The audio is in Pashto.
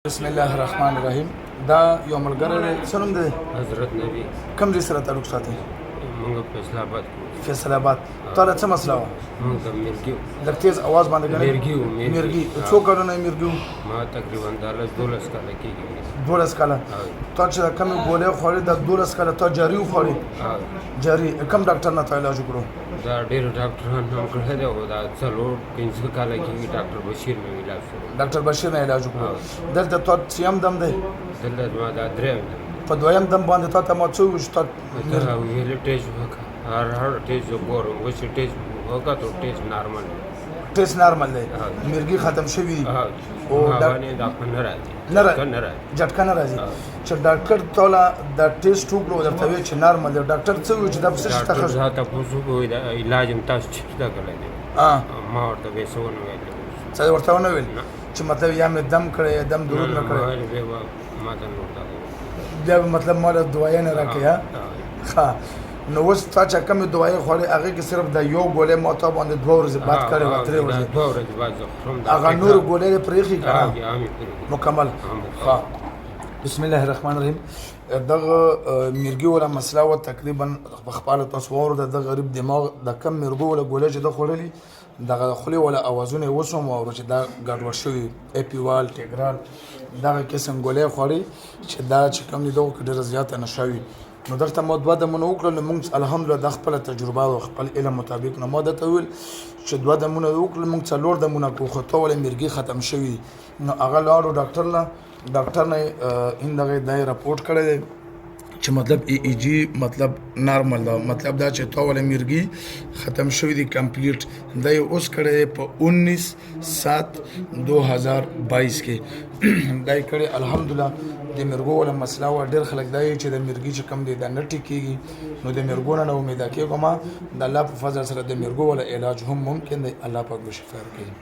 بسم الله الرحمن الرحیم دا یو ملګری دی څه نوم دی حضرت نبی کوم ځای سره تعلق ساتي موږ فیصله آباد کوو فیصل آباد تاله څه مسله وه موږ د میرګي لږ تیز اواز باندې ګڼې میرګي وو، میرګي څو کلونه یې میرګي وو ما تقریبا 12 کاله کېږي 12 کاله تا چې دا کومې ګولۍ خوړې دا 12 کاله تا جاري وخوړې جاري کوم ډاکټر نه تا علاج وکړو دا ډېر ډاکټران هم کړی دی او دا 4-5 کاله کېږي ډاکټر بشیر مې علاج شروع ډاکټر بشیر نه علاج وکړو دلته تا څیم دم دی دلته ما دا درېیم دی په دویم دم باندې تا ته ما څه وویل چې تا دا ویلې ټیسټ وکړه هر ټیسټ زه ګورم اوس چې ټیسټ وکړه تو ټیسټ نارمل دی ټیسټ نارمل دی میرګي ختم شوي دي او ډاکټر نه راځي نه راځي جټکه نه راځي چې ډاکټر توله دا ټیسټ وکړو درته ویل چې نارمل دی ډاکټر څه وویل چې دا پسې شته ډاکټر صاحب تاسو کوی دا علاج هم تاسو چې دا کړی دی ما ورته به څه ونه ویل څه ورته ونه ویل چې مطلب یا مې دم کړی یا دم درود نه کړی ما ته نور دا بیا به مطلب ما له دعایې نه راکړې ښه نو اوس تا چې کومې دعایې خوړې هغې کې صرف دا یو ګولۍ ما تا باندې 2 ورځې بعد کړې وه 3 ورځې 2 ورځې بعد زه خورم هغه نورې ګولۍ دې پرېښي که نه مې مکمل ښه بسم الله الرحمن الرحیم دغه میرګي ولا مسله و تقریبا په خپله تاسو واورده د غریب دماغ د کم میرګو ولا ګولۍ چې ده خوړلي دغه خولې ولا اوازونه یې اوس هم واورو چې دا ګډوډ شوي اپیوال ټیګرال دغه قسم ګولۍ خوړې چې دا چې کوم دي دغو کې ډېره زیاته نشه وي نو دلته ما 2 دمونه وکړل نو موږ الحمدلله د خپله تجربه او خپل علم مطابق نو ما درته وویل چې 2 دمونه وکړل موږ 4 دمونه کړو خو ته ولې میرګي ختم شوي نو هغه لاړو ډاکټر نه دغه دا یې راپورټ کړی دی چې مطلب ای جی مطلب نارمل دا مطلب دا چې تا ولې میرګي ختم شوي دي کمپلیټ دا یې اوس کړی دی په 19/7/2022 کې دا یې کړی الحمدلله د میرګو ولا مسله وه ډېر خلک دا یې چې د میرګي چې کم دی دا نه ټیکېږي نو د میرګو نه امیده کېږم د الله په فضل سره د میرګو ولا علاج هم ممکن دی الله پاک به شفا ورکوي